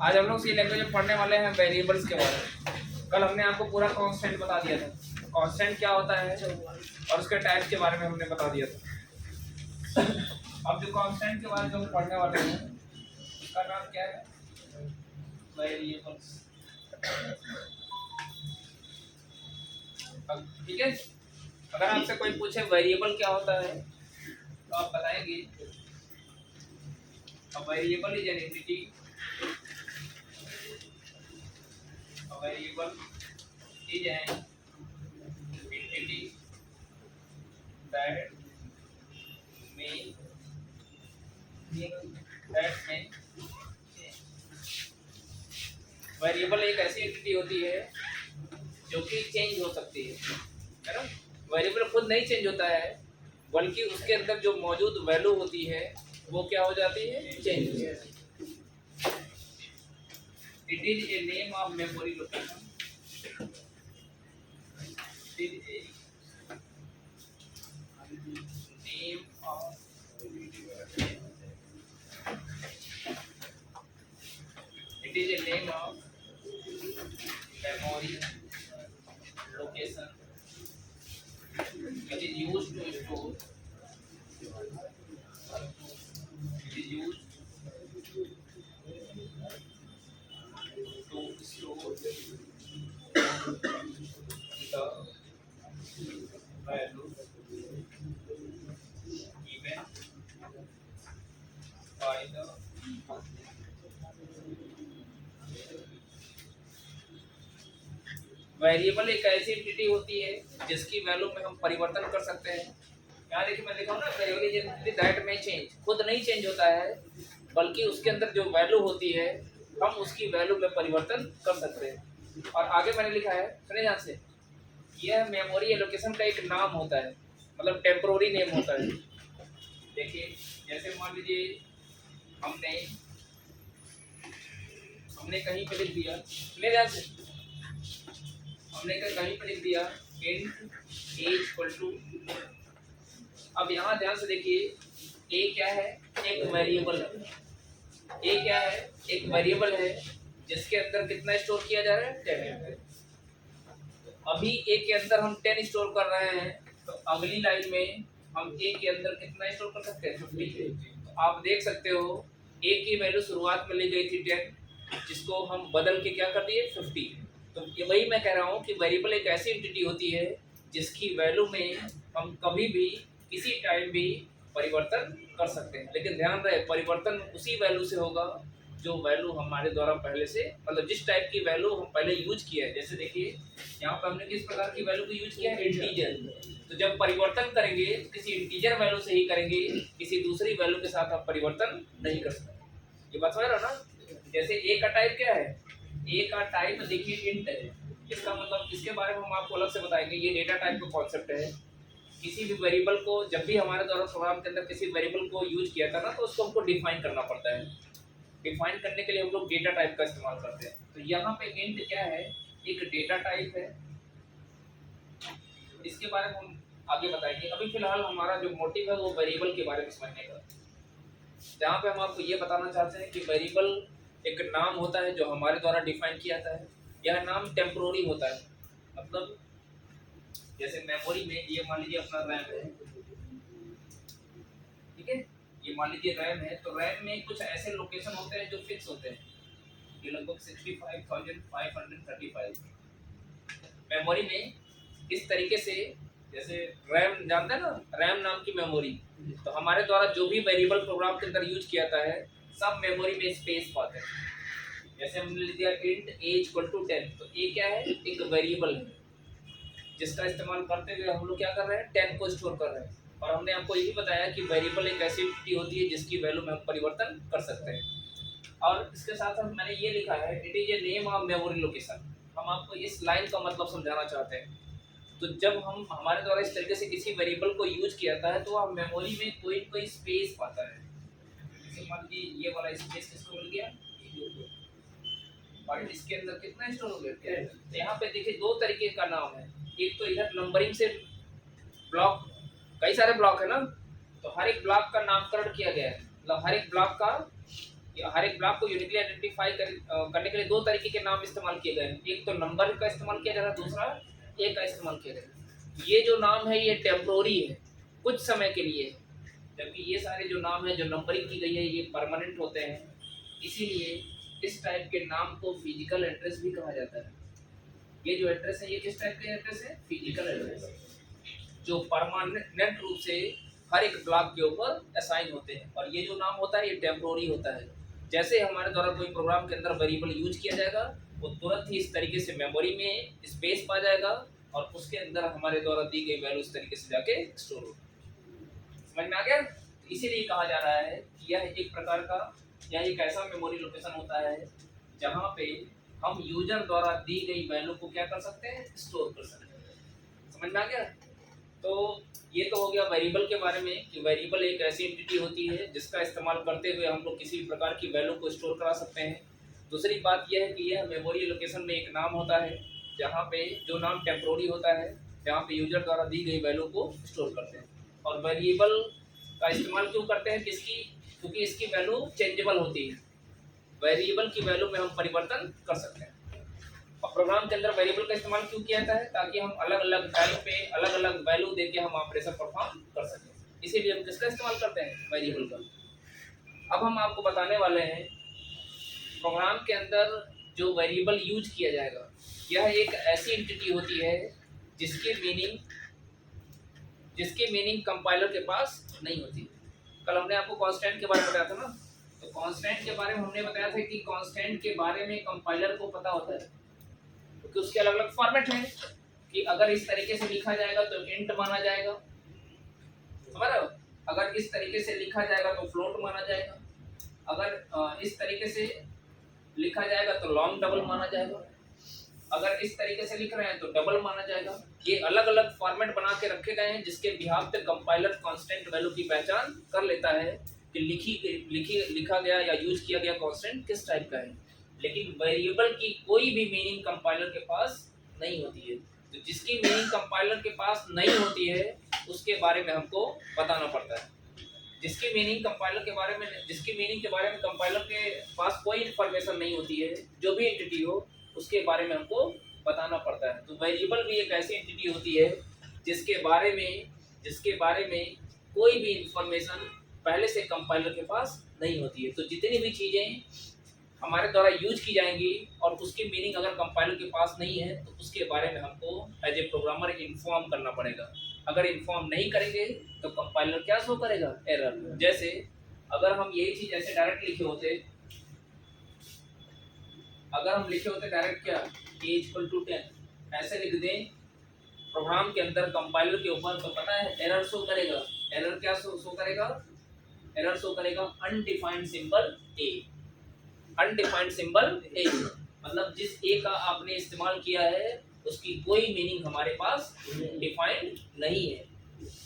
आज हम लोग सी लैंग्वेज में पढ़ने वाले हैं वेरिएबल्स के बारे में। कल हमने आपको पूरा कांस्टेंट बता दिया था, कांस्टेंट क्या होता है और उसके टाइप्स के बारे में हमने बता दिया था। अब जो कांस्टेंट के बारे में हम पढ़ने वाले हैं उसका नाम क्या है? वेरिएबल्स। ठीक है, अगर आपसे कोई पूछे वेरिएबल क्या होता है तो आप बताएंगे a variable is an entity, a variable is an entity that may variable एक ऐसी एंटिटी होती है जो कि चेंज हो सकती है ना। वेरिएबल खुद नहीं चेंज होता है, बल्कि उसके अंदर जो मौजूद वैल्यू होती है वो क्या हो जाती है? चेंज हो जाती है। It is a name of memory location. It is a name of it is a name of memory location which is used to store the value given by the variable एक ऐसी entity होती है जिसकी value में हम परिवर्तन कर सकते हैं। यहाँ देखिए मैं लिखा हूँ ना, वेरिएबल इज एंटिटी दैट में चेंज, खुद नहीं चेंज होता है बल्कि उसके अंदर जो वैल्यू होती है हम उसकी वैल्यू में परिवर्तन कर सकते हैं। और आगे मैंने लिखा है, सुनिए ध्यान से, यह मेमोरी एलोकेशन का एक नाम होता है, मतलब टेम्पोररी नेम होता है। देखिए जैसे मान लीजिए हमने कहीं पे लिख दिया, सुनिए ध्यान से, हमने कहीं पे लिख दिया int a इक्वल टू, अब यहाँ ध्यान से देखिए a क्या है? एक वेरिएबल है। a क्या है? एक वेरिएबल है जिसके अंदर कितना स्टोर किया जा रहा है? 10। अभी a के अंदर हम 10 स्टोर कर रहे हैं, तो अगली लाइन में हम a के अंदर कितना स्टोर कर सकते हैं? 50। तो आप देख सकते हो a की वैल्यू शुरुआत में ली गई थी 10, जिसको हम बदल के क्या कर दिए? 50। तो ये वही मैं कह रहा हूँ कि वेरिएबल एक ऐसी एंटिटी होती है जिसकी वैल्यू में हम कभी भी किसी टाइम भी परिवर्तन कर सकते हैं, लेकिन ध्यान रहे परिवर्तन उसी वैल्यू से होगा जो वैल्यू हमारे द्वारा पहले से, मतलब जिस टाइप की वैल्यू हम पहले यूज किया है। जैसे देखिए यहाँ पर हमने किस प्रकार की वैल्यू को यूज किया है? इंटीजर। तो जब परिवर्तन करेंगे तो किसी इंटीजर वैल्यू से ही करेंगे, किसी दूसरी वैल्यू के साथ आप परिवर्तन नहीं कर सकते। ये बात समझ रहे हो ना? जैसे ए का टाइप क्या है? ए का टाइप देखिए इंट है, इसका मतलब इसके बारे में हम आपको अलग से बताएंगे। ये डेटा टाइप का कॉन्सेप्ट है। किसी भी वेरिएबल को जब भी हमारे द्वारा प्रोग्राम के अंदर किसी वेरिएबल को यूज किया था ना, तो उसको हमको डिफाइन करना पड़ता है। डिफाइन करने के लिए हम लोग डेटा टाइप का इस्तेमाल करते हैं। तो यहाँ पे इंट क्या है? एक डेटा टाइप है। इसके बारे में हम आगे बताएंगे। अभी फिलहाल हमारा जो मोटिव है वो वेरिएबल के बारे में समझने का, जहाँ पे हम आपको ये बताना चाहते हैं कि वेरिएबल एक नाम होता है जो हमारे द्वारा डिफाइन किया जाता है। यह नाम टेम्पोररी होता है, मतलब जैसे मेमोरी में ये मान लीजिए अपना रैम है, ठीक है, ये मान लीजिए रैम है, तो रैम में कुछ ऐसे लोकेशन होते हैं जो फिक्स होते हैं। ये लगभग 65,535 मेमोरी में इस तरीके से, जैसे रैम जानते हैं ना, रैम नाम की मेमोरी, तो हमारे द्वारा जो भी वेरिएबल प्रोग्राम के अंदर यूज किया जाता है सब मेमोरी में स्पेस पाते हैं। जैसे हमने लिख दिया int a इक्वल टू 10, तो a क्या है? एक वेरिएबल है जिसका इस्तेमाल करते हुए हम लोग क्या कर रहे हैं? 10 को स्टोर कर रहे हैं। और हमने आपको ये भी बताया कि वेरिएबल एक ऐसी एंटिटी होती है जिसकी वैल्यू में हम परिवर्तन कर सकते हैं। और इसके साथ साथ मैंने ये लिखा है it is a name of memory location. हम आपको इस लाइन का मतलब समझाना चाहते हैं। तो जब हम हमारे द्वारा इस तरीके से किसी वेरिएबल को यूज किया जाता है तो वह मेमोरी में कोई कोई स्पेस पाता है। जैसे मान लीजिए ये वाला स्पेस किसको मिल गया? और इसके अंदर कितना स्टोर हो गया? तो यहाँ पे देखिए दो तरीके का नाम है। एक तो इधर नंबरिंग से ब्लॉक, कई सारे ब्लॉक है ना, तो हर एक ब्लॉक का नामकरण किया गया है, मतलब हर एक ब्लॉक का हर एक ब्लॉक को यूनिकली आइडेंटिफाई करने के लिए दो तरीके के नाम इस्तेमाल किए गए हैं। एक तो नंबर का इस्तेमाल किया जा रहा है, दूसरा ए का इस्तेमाल किया जा रहा है। ये जो नाम है ये टेम्पोरी है, कुछ समय के लिए, जबकि ये सारे जो नाम है जो नंबरिंग की गई है ये परमानेंट होते हैं। इसीलिए इस टाइप के नाम को फिजिकल एड्रेस भी कहा जाता है। ये जो एड्रेस है ये किस टाइप के एड्रेस है? फिजिकल एड्रेस, जो परमानेंट रूप से हर एक ब्लॉक के ऊपर असाइन होते हैं। और ये जो नाम होता है ये टेम्पोररी होता है। जैसे हमारे द्वारा कोई प्रोग्राम के अंदर वेरिएबल यूज किया जाएगा वो तुरंत ही इस तरीके से मेमोरी में स्पेस पा जाएगा और उसके अंदर हमारे द्वारा दी गई वैल्यू इस तरीके से जाके स्टोर होगी। समझ में आ गया? इसीलिए कहा जा रहा है कि यह एक प्रकार का या एक ऐसा मेमोरी लोकेशन होता है जहाँ पे हम यूजर द्वारा दी गई वैल्यू को क्या कर सकते हैं? स्टोर कर सकते हैं। समझ में आ गया? तो ये तो हो गया वेरिएबल के बारे में कि वेरिएबल एक ऐसी एंटिटी होती है जिसका इस्तेमाल करते हुए हम लोग किसी भी प्रकार की वैल्यू को स्टोर करा सकते हैं। दूसरी बात यह है कि यह मेमोरी लोकेशन में एक नाम होता है जहाँ पे जो नाम टेम्पोररी होता है, जहाँ पे यूजर द्वारा दी गई वैल्यू को स्टोर करते हैं। और वेरिएबल का इस्तेमाल क्यों करते हैं? क्योंकि इसकी वैल्यू चेंजेबल होती है। वेरिएबल की वैल्यू में हम परिवर्तन कर सकते हैं। और प्रोग्राम के अंदर वेरिएबल का इस्तेमाल क्यों किया जाता है? ताकि हम अलग अलग टाइम पे अलग अलग वैल्यू देके हम ऑपरेशन परफॉर्म कर सकें। इसीलिए हम किसका इस्तेमाल करते हैं? वेरिएबल का। अब हम आपको बताने वाले हैं प्रोग्राम के अंदर जो वेरिएबल यूज किया जाएगा यह एक ऐसी एंटिटी होती है जिसकी मीनिंग कंपाइलर के पास नहीं होती। कल हमने आपको कांस्टेंट के बारे में बताया था ना, तो कांस्टेंट के बारे में हमने बताया था कि कांस्टेंट के बारे में कंपाइलर को पता होता है क्योंकि उसके अलग अलग फॉर्मेट हैं कि अगर इस तरीके से लिखा जाएगा तो इंट माना जाएगा, समझ रहे हो? अगर इस तरीके से लिखा जाएगा तो फ्लोट माना जाएगा, अगर इस तरीके से लिखा जाएगा तो लॉन्ग डबल माना जाएगा, अगर इस तरीके से लिख रहे हैं तो डबल माना जाएगा। ये अलग अलग फॉर्मेट बना के रखे गए हैं जिसके बिहाफ पे कंपाइलर कांस्टेंट वैल्यू की पहचान कर लेता है कि लिखा गया या यूज किया गया कांस्टेंट किस टाइप का है। लेकिन वेरिएबल की कोई भी मीनिंग कंपाइलर के पास नहीं होती है। तो जिसकी मीनिंग कंपाइलर के पास नहीं होती है उसके बारे में हमको बताना पड़ता है। जिसकी मीनिंग के बारे में कंपाइलर के पास कोई इन्फॉर्मेशन नहीं होती है, जो भी एंटिटी हो उसके बारे में हमको बताना पड़ता है। तो वेरिएबल भी एक ऐसी एंटिटी होती है जिसके बारे में कोई भी इंफॉर्मेशन पहले से कंपाइलर के पास नहीं होती है। तो जितनी भी चीज़ें हमारे द्वारा यूज की जाएंगी और उसकी मीनिंग अगर कंपाइलर के पास नहीं है तो उसके बारे में हमको एज ए प्रोग्रामर इन्फॉर्म करना पड़ेगा। अगर इन्फॉर्म नहीं करेंगे तो कंपाइलर क्या शो करेगा? एरर। जैसे अगर हम यही चीज़ ऐसे डायरेक्ट लिखे होते, अगर हम लिखे होते डायरेक्ट क्या a=10 ऐसे लिख दें प्रोग्राम के अंदर कंपाइलर के ऊपर, तो पता है एरर शो करेगा। एरर क्या शो करेगा? एरर शो करेगा अनडिफाइंड सिंबल ए। अनडिफाइंड सिंबल ए मतलब जिस ए का आपने इस्तेमाल किया है उसकी कोई मीनिंग हमारे पास डिफाइंड नहीं है।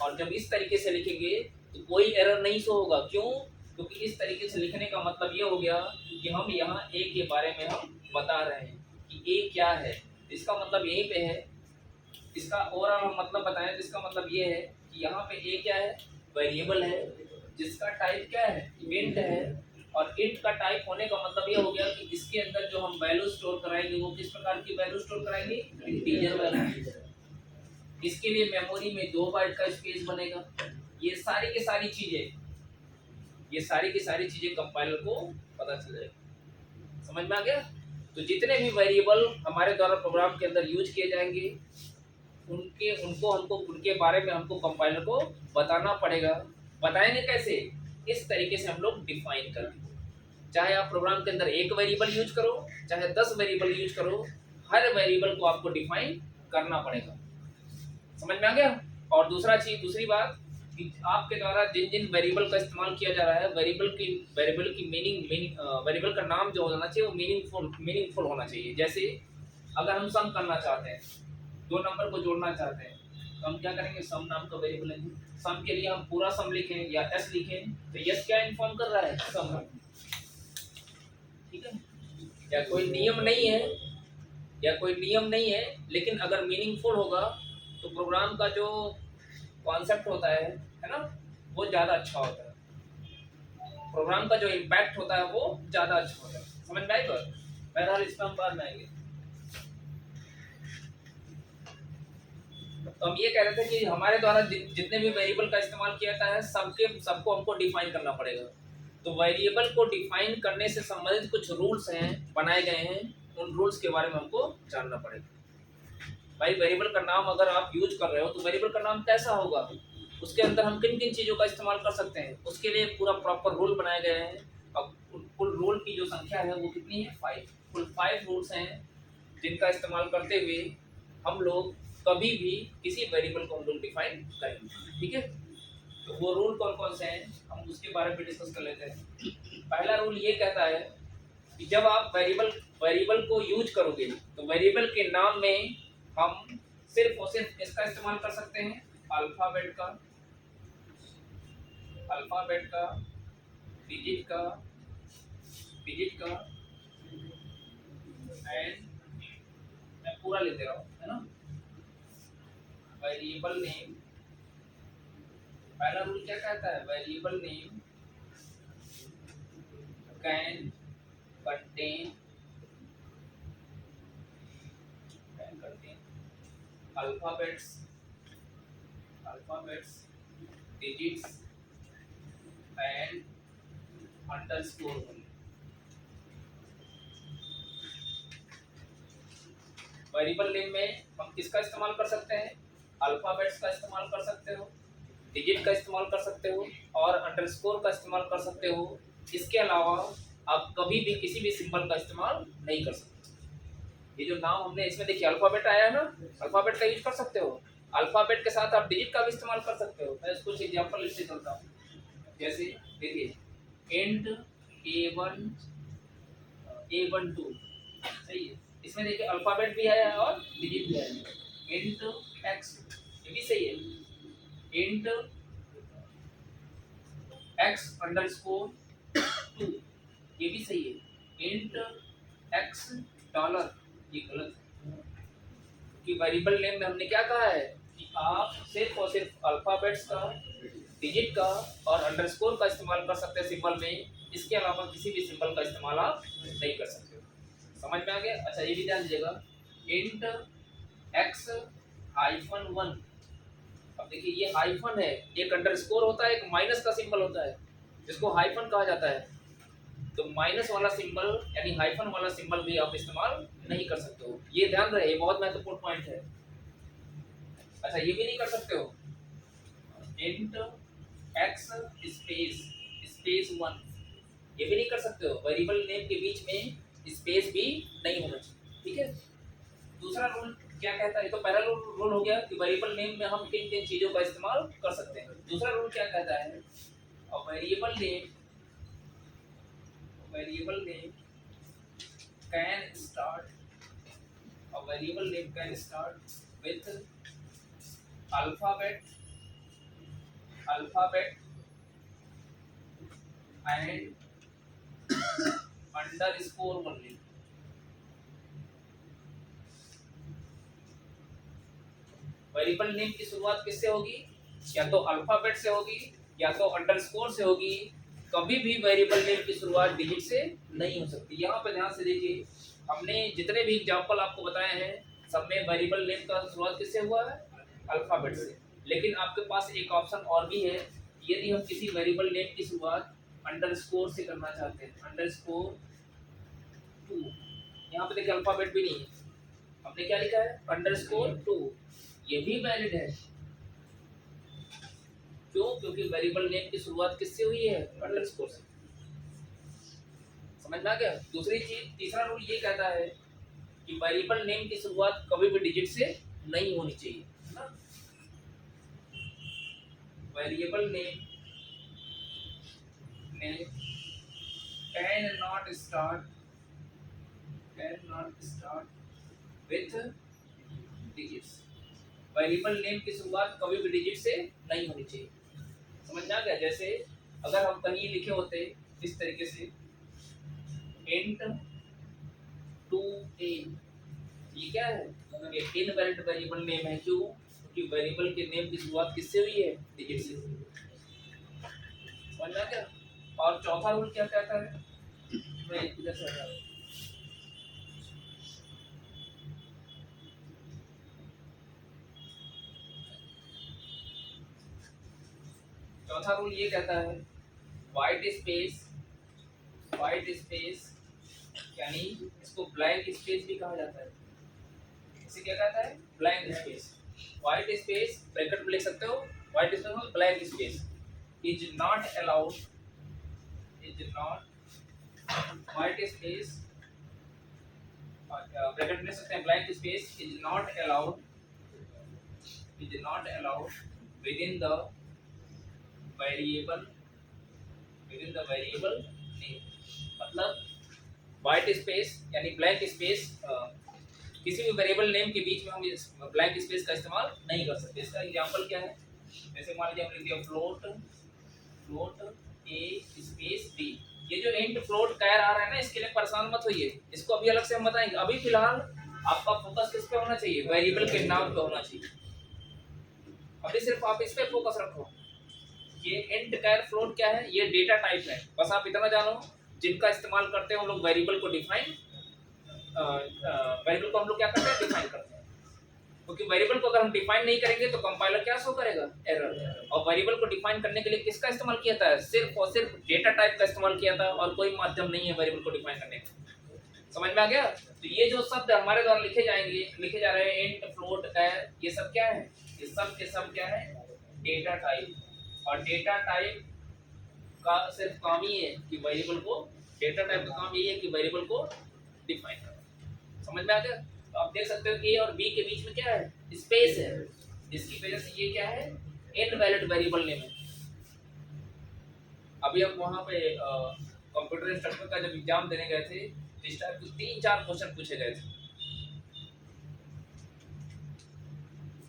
और जब इस तरीके से लिखेंगे तो कोई एरर नहीं शो होगा। क्यों? क्योंकि इस तरीके से लिखने का मतलब ये हो गया कि हम यहाँ ए के बारे में हम बता रहे हैं कि ए क्या है। इसका मतलब यहीं पे है, इसका ओवरऑल हम मतलब बताएं तो इसका मतलब ये है कि यहाँ पे ए क्या है? वेरिएबल है जिसका टाइप क्या है? इंट है। और इंट का टाइप होने का मतलब ये हो गया कि इसके अंदर जो हम वैल्यू स्टोर कराएंगे वो किस प्रकार की वैल्यू स्टोर कराएंगे? Integer value. इसके लिए मेमोरी में 2 बाइट का स्पेस बनेगा। ये सारी की सारी चीजें कंपाइलर को पता चल जाएगी। समझ में आ गया? तो जितने भी वेरिएबल हमारे द्वारा प्रोग्राम के अंदर यूज किए जाएंगे उनके बारे में हमको कंपाइलर को बताना पड़ेगा। बताएंगे कैसे? इस तरीके से हम लोग डिफाइन करेंगे। चाहे आप प्रोग्राम के अंदर एक वेरिएबल यूज करो, चाहे 10 वेरिएबल यूज करो, हर वेरिएबल को आपको डिफाइन करना पड़ेगा। समझ में आ गया? और दूसरी बात कि आपके द्वारा जिन वेरिएबल का इस्तेमाल किया जा रहा है वेरिएबल की वेरिएबल का नाम जो होना चाहिए वो मीनिंगफुल होना चाहिए। जैसे अगर हम सम करना चाहते हैं, 2 नंबर को जोड़ना चाहते हैं तो हम क्या करेंगे? सम नाम का वेरिएबल लेंगे। सम के लिए हम पूरा सम लिखें या एस लिखें तो यस क्या इन्फॉर्म कर रहा है? सम। ठीक है? या कोई नियम नहीं है लेकिन अगर मीनिंगफुल होगा तो प्रोग्राम का जो कॉन्सेप्ट होता है ना, वो ज़्यादा अच्छा होता है। प्रोग्राम का जो इम्पैक्ट होता है वो ज़्यादा अच्छा होता है। समझ में आएगा? बहरहाल इसमें हम बाद में आएंगे। तो हम ये कह रहे थे कि हमारे द्वारा जितने भी वेरिएबल का इस्तेमाल किया जाता है सबको हमको डिफाइन करना पड़ेगा। तो वेरिएबल को डिफाइन करने से संबंधित कुछ रूल्स हैं, बनाए गए हैं, उन रूल्स के बारे में हमको जानना पड़ेगा। भाई वेरिएबल का नाम अगर आप यूज कर रहे हो तो वेरिएबल का नाम कैसा होगा, उसके अंदर हम किन किन चीज़ों का इस्तेमाल कर सकते हैं, उसके लिए पूरा प्रॉपर रूल बनाए गए हैं। अब कुल रूल की जो संख्या है वो कितनी है? 5। कुल 5 रूल्स हैं जिनका इस्तेमाल करते हुए हम लोग कभी भी किसी वेरिएबल को हम लोग डिफाइन करेंगे। ठीक है, तो वो रूल कौन कौन से हैं हम उसके बारे में डिस्कस कर लेते हैं। पहला रूल ये कहता है कि जब आप वेरिएबल को यूज करोगे तो वेरिएबल के नाम में हम सिर्फ और सिर्फ किसका इस्तेमाल कर सकते हैं? अल्फाबेट का, डिजिट का एंड मैं पूरा लेते रहा हूँ, है ना। वेरिएबल नेम, पहला रूल क्या कहता है? Variable name can contain alphabets, digits and underscore. Variable name में हम किसका इस्तेमाल कर सकते हैं? अल्फाबेट्स का इस्तेमाल कर सकते हो, डिजिट का इस्तेमाल कर सकते हो और अंडरस्कोर का इस्तेमाल कर सकते हो। इसके अलावा आप कभी भी किसी भी सिंबल का इस्तेमाल नहीं कर सकते। ये जो नाम हमने इसमें देखिए अल्फाबेट आया है ना, अल्फाबेट का यूज कर सकते हो। अल्फाबेट के साथ आप डिजिट का भी इस्तेमाल कर सकते हो। मैं कुछ एग्जांपल इससे करता हूँ। जैसे देखिए इंट A1 A12 सही है, इसमें देखिए अल्फाबेट भी आया है और डिजिट भी आया है। इंट x ये भी सही है। इंट x अंडरस्कोर 2 ये भी सही है। इंट x डॉलर ये गलत है, कि वेरिएबल नेम में हमने क्या कहा है कि आप सिर्फ और सिर्फ अल्फाबेट्स का, डिजिट का और अंडरस्कोर का इस्तेमाल कर सकते हैं सिंबल में। इसके अलावा किसी भी सिंबल का इस्तेमाल आप नहीं कर सकते। समझ में आ गया? अच्छा ये भी ध्यान दीजिएगा, इंट x हाइफन 1। अब देखिए ये हाइफन है, एक अंडरस्कोर होता है, एक माइनस का सिंबल होता है जिसको हाइफन कहा जाता है। तो माइनस वाला सिंबल यानी हाइफन वाला सिंबल भी आप इस्तेमाल नहीं कर सकते हो। ये ध्यान रहे, ये बहुत महत्वपूर्ण पॉइंट है। अच्छा ये भी नहीं कर सकते हो, इंट x स्पेस 1 ये भी नहीं कर सकते हो। वेरिएबल नेम के बीच में स्पेस भी नहीं होना चाहिए। ठीक है, दूसरा रूल क्या कहता है? तो पहला रूल हो गया कि वेरिएबल नेम में हम किन किन चीजों का इस्तेमाल कर सकते हैं। दूसरा रूल क्या कहता है? और variable name can start with alphabet and underscore only. Variable name की शुरुआत किससे होगी? या तो अल्फाबेट से होगी या तो अंडरस्कोर से होगी। कभी भी वेरिएबल नेम की शुरुआत डिजिट से नहीं हो सकती। यहाँ पे ध्यान से देखिए, हमने जितने भी एग्जांपल आपको बताए हैं सब में वेरिएबल नेम का शुरुआत किससे हुआ है? अल्फाबेट से। लेकिन आपके पास एक ऑप्शन और भी है, यदि हम किसी वेरिएबल नेम की शुरुआत अंडरस्कोर से करना चाहते हैं, अंडरस्कोर 2। यहाँ पे देखिए अल्फाबेट भी नहीं है, हमने क्या लिखा है? अंडरस्कोर 2। ये भी वैलिड है। क्यों? क्योंकि वेरिएबल नेम की शुरुआत किससे हुई है? अंडरस्कोर से। समझ में आ गया? दूसरी चीज, तीसरा रूल ये कहता है कि वेरिएबल नेम की शुरुआत कभी भी डिजिट से नहीं होनी चाहिए, है ना। Variable name can not start with digits. Variable name की शुरुआत कभी भी डिजिट से नहीं होनी चाहिए। समझ में आ गया? जैसे अगर हम कहीं लिखे होते इस तरीके से इंट 2a, ये क्या है? ये इनवैलिड वेरिएबल नेम है। क्यों? क्योंकि वेरिएबल के नेम की शुरुआत किससे हुई है? डिजिट से। समझ में आ गया? और चौथा रूल क्या कहता है, मैं इधर से हटा दूं। चौथा रूल ये कहता है व्हाइट स्पेस यानी इसको ब्लैंक स्पेस भी कहा जाता है। इसे क्या कहता है, blank space. White space bracket में लिख सकते हो, व्हाइट स्पेस में blank space is not allowed, white space bracket में लिख सकते हैं, blank space is not allowed within the variable name. मतलब व्हाइट स्पेस यानी ब्लैंक स्पेस किसी भी वेरिएबल नेम के बीच में हम इस ब्लैंक स्पेस का इस्तेमाल नहीं कर सकते। इसका एग्जांपल क्या है, जैसे मान लीजिए हमने लिख दिया फ्लोट ए स्पेस बी। ये जो इंट फ्लोट कैर आ रहा है ना, इसके लिए परेशान मत होइए, इसको अभी अलग से हम बताएंगे। अभी फिलहाल आपका फोकस किस पे होना चाहिए, वेरिएबल के नाम पे होना चाहिए। अभी सिर्फ आप इस पे फोकस रखो। ये इंट कैर फ्लोट क्या है, ये डेटा टाइप है। बस आप इतना जानो जिनका इस्तेमाल करते हैं हम लोग वेरिएबल को डिफाइन वेरिएबल को हम लोग क्या करते हैं, डिफाइन करते हैं। क्योंकि वेरिएबल को अगर हम डिफाइन नहीं करेंगे तो कंपाइलर क्या शो करेगा, एरर। और वेरिएबल को डिफाइन करने के लिए किसका इस्तेमाल किया था, सिर्फ और सिर्फ डेटा टाइप का इस्तेमाल किया था, और कोई माध्यम नहीं है वेरिएबल को डिफाइन करने का। समझ में आ गया। तो ये जो शब्द हमारे द्वारा लिखे जा रहे हैं, इंट फ्लोट कैर, ये सब क्या है, ये सब के सब क्या है, डेटा टाइप। और डेटा टाइप का सिर्फ काम ही है कि वेरिएबल को, डेटा टाइप का काम यही है कि वेरिएबल को डिफाइन करना। समझ में आ गया। तो आप देख सकते हो ए और बी के बीच में क्या है, स्पेस है, जिसकी वजह से ये क्या है, इनवैलिड वेरिएबल नेम है। अभी हम वहां पे कंप्यूटर इंस्ट्रक्टर का जब एग्जाम देने गए थे, इस टाइप के 3-4 क्वेश्चन पूछे गए थे।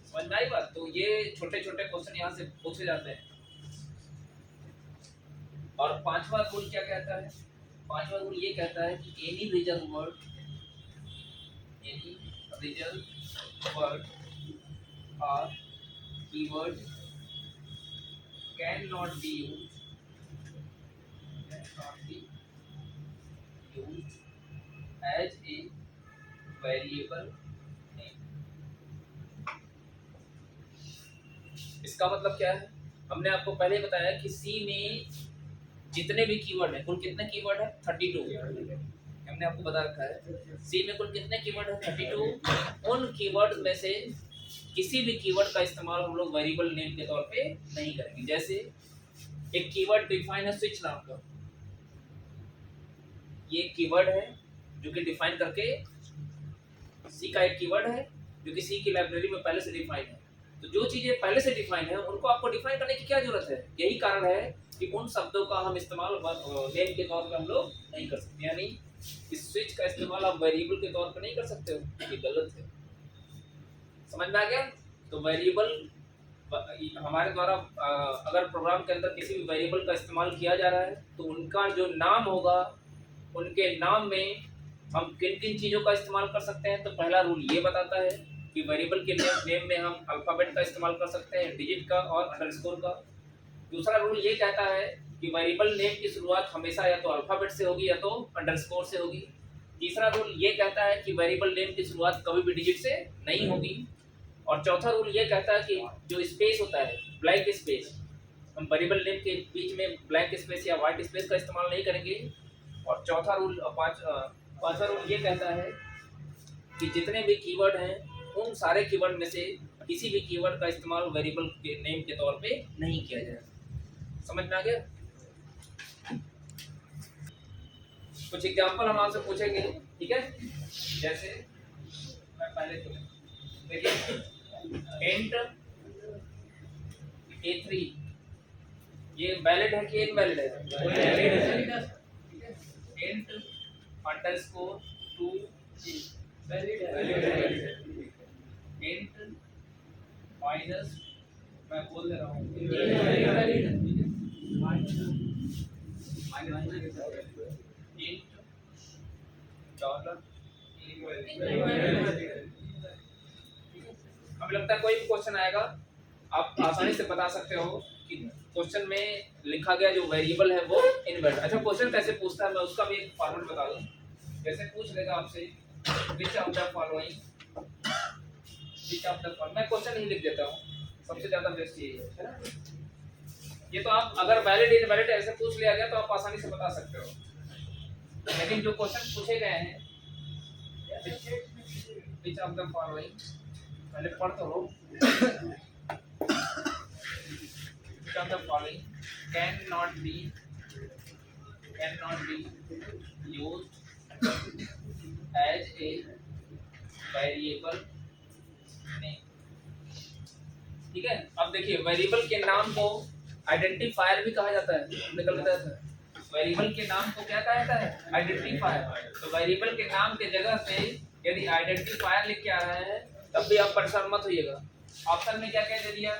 समझ में आई बात। तो ये छोटे-छोटे क्वेश्चन यहाँ से पूछे जाते हैं। और पांचवा रूल क्या कहता है, पांचवा रूल ये कहता है कि एनी रिजर्व वर्ड और keyword can not be used as a variable name. इसका मतलब क्या है, हमने आपको पहले बताया कि सी में जितने भी कीवर्ड हैं, कुल कितने कीवर्ड है, 32 हमने आपको बता रखा है। सी में कुल कितने कीवर्ड है, 32। उन कीवर्ड में से किसी भी कीवर्ड का इस्तेमाल हम लोग वेरिएबल नेम के तौर पे नहीं करेंगे। जैसे एक कीवर्ड डिफाइन है स्विच नाम का, ये कीवर्ड है जो कि डिफाइन करके, सी का एक कीवर्ड है जो कि सी की लाइब्रेरी में पहले से डिफाइन है। तो जो चीजें पहले से डिफाइन है उनको आपको डिफाइन करने की क्या जरूरत है। यही कारण है कि उन शब्दों का हम इस्तेमाल नेम के तौर पे हम लोग नहीं कर सकते। यानी इस स्विच का इस्तेमाल आप वेरिएबल के तौर पे नहीं कर सकते हो, ये गलत है। समझ में आ गया। तो वेरिएबल हमारे द्वारा अगर प्रोग्राम के अंदर किसी भी वेरिएबल का इस्तेमाल किया जा रहा है तो उनका जो नाम होगा, उनके नाम में हम किन किन चीज़ों का इस्तेमाल कर सकते हैं। तो पहला रूल ये बताता है कि वेरिएबल के नेम में हम अल्फ़ाबेट का इस्तेमाल कर सकते हैं, डिजिट का और अंडरस्कोर का। दूसरा रूल ये कहता है कि वेरिएबल नेम की शुरुआत हमेशा या तो अल्फ़ाबेट से होगी या तो अंडरस्कोर से होगी। तीसरा रूल ये कहता है कि वेरिएबल नेम की शुरुआत कभी भी डिजिट से नहीं होगी। और चौथा रूल ये कहता है कि जो स्पेस होता है, ब्लैंक स्पेस, हम वेरिएबल नेम के बीच में ब्लैंक स्पेस या व्हाइट स्पेस का इस्तेमाल नहीं करेंगे। और चौथा रूल पांचवा रूल ये कहता है कि जितने भी कीवर्ड हैं उन सारे कीवर्ड में से किसी भी कीवर्ड का इस्तेमाल वेरिएबल के नेम के तौर पे नहीं किया जाएगा। समझ में आ गया। कुछ एग्जांपल हम आपसे पूछेंगे, ठीक है। जैसे मैं पहले तो देखिए इंट A3 ये वैलिड है कि इनवैलिड है, इंट अंडरस्कोर 2 वैलिड है, इंट माइनस मैं बोल दे रहा हूँ इंट डॉलर। हमें लगता है कोई भी क्वेश्चन आएगा आप आसानी से बता सकते हो कि क्वेश्चन में लिखा गया जो वेरिएबल है वो इनवैलिड। अच्छा क्वेश्चन कैसे पूछता है मैं उसका भी एक फॉर्मेट बता दूं। जैसे पूछ लेगा आपसे which of the following, which of the following, मैं क्वेश्चन ही लिख देता हूं, सबसे ज्यादा बेस्ट यही है ना। ये तो आप अगर वैलिड इनवैलिड ऐसे पूछ लिया गया तो आप आसानी से बता सकते हो, लेकिन जो क्वेश्चन पूछे गए हैं विच ऑफ द फॉलोइंग, पहले पढ़ तो लो, which of the following cannot be used as a variable name। ठीक है, अब देखिए वेरिएबल के नाम को आइडेंटिफायर भी कहा जाता है, निकल बताया था। वेरिएबल के नाम को क्या कहा जाता है? आइडेंटिफायर। तो वेरिएबल के नाम के जगह पे यदि आइडेंटिफायर लिख के आ रहा है तब भी आप परेशान मत होइएगा। ऑप्शन में क्या क्या दे दिया?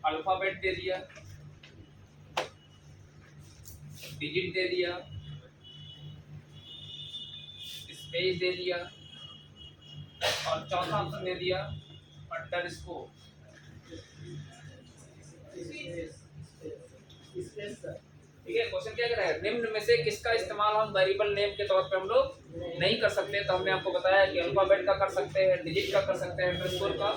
अल्फाबेट दे दिया, डिजिट दे दिया, स्पेस दे दिया और चौथा ऑप्शन दे दिया अंडरस्कोर। ठीक है, क्वेश्चन क्या कह रहा है? निम्न में से किसका इस्तेमाल हम वेरिएबल नेम के तौर पे हम लोग नहीं कर सकते? तो हमने आपको बताया कि अल्फाबेट का कर सकते हैं, डिजिट का कर सकते हैं, अंडरस्कोर का,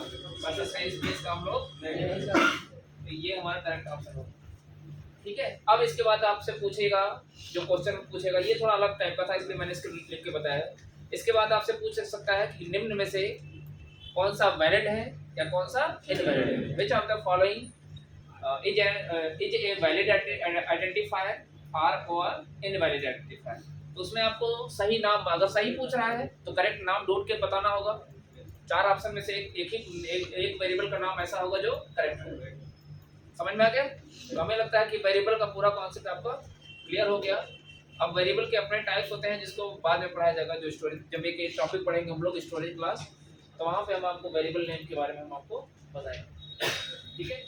वैसे स्पेस का हम लोग नहीं कर सकते। तो ये हमारा करेक्ट ऑप्शन होगा। ठीक है, अब इसके बाद आपसे पूछेगा, जो क्वेश्चन पूछेगा ये थोड़ा अलग टाइप का था इसलिए मैंने इसको लिख के बताया। इसके बाद आपसे पूछ सकता है कि निम्न में से कौन सा वैलिड है या कौन सा इनवैलिड है। Which of the following is a valid identifier और इनवैलिड आइडेंटिफायर। तो उसमें आपको सही नाम, अगर सही पूछ रहा है तो करेक्ट नाम ढूंढ के बताना होगा। 4 ऑप्शन में से एक वेरिएबल का नाम ऐसा होगा जो करेक्ट होगा। समझ में आ गया? तो हमें लगता है कि वेरिएबल का पूरा कॉन्सेप्ट आपका क्लियर हो गया। अब वेरिएबल के अपने टाइप्स होते हैं जिसको बाद में पढ़ाया जाएगा, जो स्टोरेज, जब एक टॉपिक पढ़ेंगे हम लोग स्टोरेज क्लास, तो वहाँ पे हम आपको वेरिएबल नेम के बारे में हम आपको बताएंगे। ठीक है,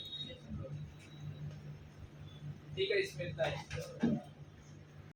ठीक है, इसमें इतना है।